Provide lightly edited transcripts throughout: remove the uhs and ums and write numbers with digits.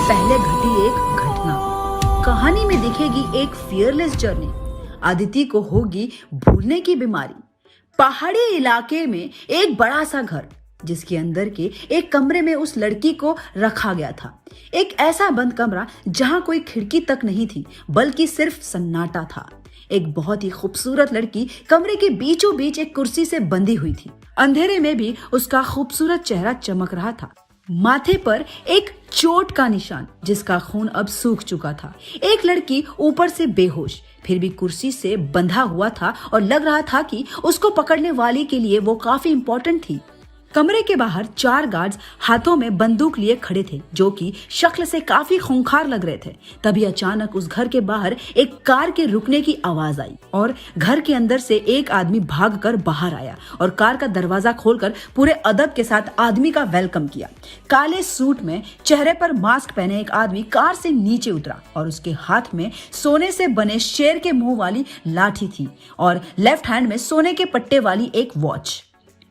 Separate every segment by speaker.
Speaker 1: पहले घटी एक घटना। कहानी में दिखेगी एक फियरलेस जर्नी। अदिति को होगी भूलने की बीमारी। पहाड़ी इलाके में एक बड़ा सा घर, जिसके अंदर के एक कमरे में उस लड़की को रखा गया था। एक ऐसा बंद कमरा जहां कोई खिड़की तक नहीं थी, बल्कि सिर्फ सन्नाटा था। एक बहुत ही खूबसूरत लड़की कमरे के बीचों बीच एक कुर्सी से बंधी हुई थी। अंधेरे में भी उसका खूबसूरत चेहरा चमक रहा था। माथे पर एक चोट का निशान, जिसका खून अब सूख चुका था। एक लड़की ऊपर से बेहोश, फिर भी कुर्सी से बंधा हुआ था और लग रहा था कि उसको पकड़ने वाली के लिए वो काफी इंपॉर्टेंट थी। कमरे के बाहर 4 गार्ड्स हाथों में बंदूक लिए खड़े थे, जो कि शक्ल से काफी खूंखार लग रहे थे। तभी अचानक उस घर के बाहर एक कार के रुकने की आवाज आई और घर के अंदर से एक आदमी भागकर बाहर आया और कार का दरवाजा खोलकर पूरे अदब के साथ आदमी का वेलकम किया। काले सूट में, चेहरे पर मास्क पहने एक आदमी कार से नीचे उतरा और उसके हाथ में सोने से बने शेर के मुंह वाली लाठी थी और लेफ्ट हैंड में सोने के पट्टे वाली एक वॉच।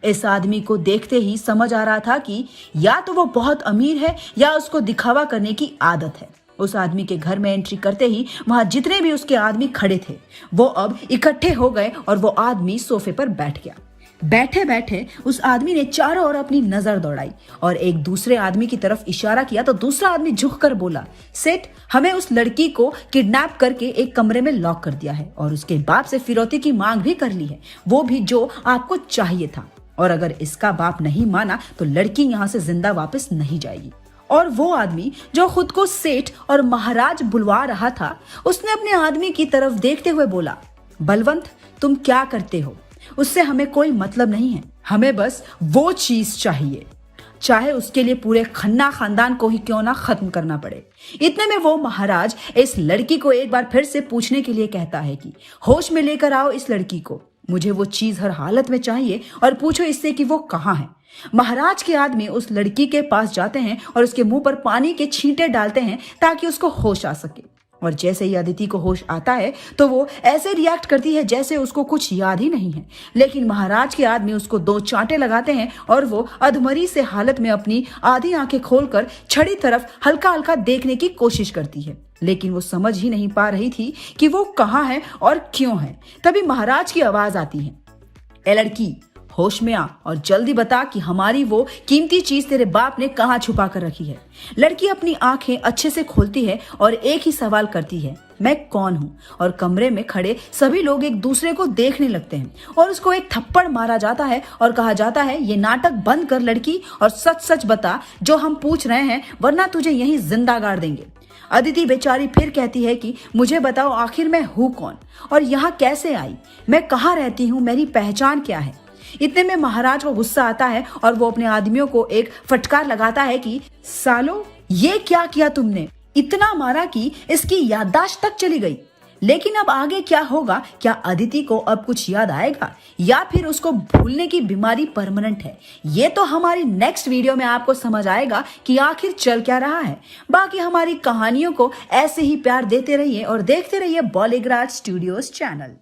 Speaker 1: इस आदमी को देखते ही समझ आ रहा था कि या तो वो बहुत अमीर है या उसको दिखावा करने की आदत है। उस आदमी के घर में एंट्री करते ही वहां जितने भी उसके आदमी खड़े थे वो अब इकट्ठे हो गए और वो आदमी सोफे पर बैठ गया। बैठे बैठे उस आदमी ने चारों ओर अपनी नजर दौड़ाई और एक दूसरे आदमी की तरफ इशारा किया तो दूसरा आदमी झुककर बोला, सेठ, हमें उस लड़की को किडनैप करके एक कमरे में लॉक कर दिया है और उसके बाप से फिरौती की मांग भी कर ली है, वो भी जो आपको चाहिए था। और अगर इसका बाप नहीं माना तो लड़की यहाँ से जिंदा वापस नहीं जाएगी। और वो आदमी जो खुद को सेठ और महाराज बुलवा रहा था, उसने अपने आदमी की तरफ देखते हुए बोला, बलवंत, तुम क्या करते हो? उससे हमें कोई मतलब नहीं है, हमें बस वो चीज चाहिए, चाहे उसके लिए पूरे खन्ना खानदान को ही क्यों ना खत्म करना पड़े। इतने में वो महाराज इस लड़की को एक बार फिर से पूछने के लिए कहता है कि होश में लेकर आओ इस लड़की को, मुझे वो चीज हर हालत में चाहिए और पूछो इससे कि वो कहाँ है। महाराज के आदमी उस लड़की के पास जाते हैं और उसके मुंह पर पानी के छींटे डालते हैं ताकि उसको होश आ सके। और जैसे ही अदिति को होश आता है तो वो ऐसे रिएक्ट करती है जैसे उसको कुछ याद ही नहीं है। लेकिन महाराज के आदमी उसको 2 चांटे लगाते हैं और वो अधमरी से हालत में अपनी आधी आंखें खोलकर छड़ी तरफ हल्का हल्का देखने की कोशिश करती है, लेकिन वो समझ ही नहीं पा रही थी कि वो कहाँ है और क्यों है। तभी महाराज की आवाज आती है, ए लड़की, होश में आ और जल्दी बता कि हमारी वो कीमती चीज तेरे बाप ने कहाँ छुपा कर रखी है। लड़की अपनी आंखें अच्छे से खोलती है और एक ही सवाल करती है, मैं कौन हूँ? और कमरे में खड़े सभी लोग एक दूसरे को देखने लगते हैं और उसको एक थप्पड़ मारा जाता है और कहा जाता है, ये नाटक बंद कर लड़की और सच सच बता जो हम पूछ रहे हैं, वरना तुझे यहीं जिंदा गाड़ देंगे। अदिति बेचारी फिर कहती है कि मुझे बताओ आखिर मैं हूँ कौन और यहाँ कैसे आई, मैं कहाँ रहती हूँ, मेरी पहचान क्या है। इतने में महाराज को गुस्सा आता है और वो अपने आदमियों को एक फटकार लगाता है कि सालो, ये क्या किया तुमने? इतना मारा कि इसकी याददाश्त तक चली गई। लेकिन अब आगे क्या होगा? क्या अदिति को अब कुछ याद आएगा या फिर उसको भूलने की बीमारी परमानेंट है? ये तो हमारी नेक्स्ट वीडियो में आपको समझ आएगा कि आखिर चल क्या रहा है। बाकी हमारी कहानियों को ऐसे ही प्यार देते रहिए और देखते रहिए बॉलीग्राज स्टूडियोज चैनल।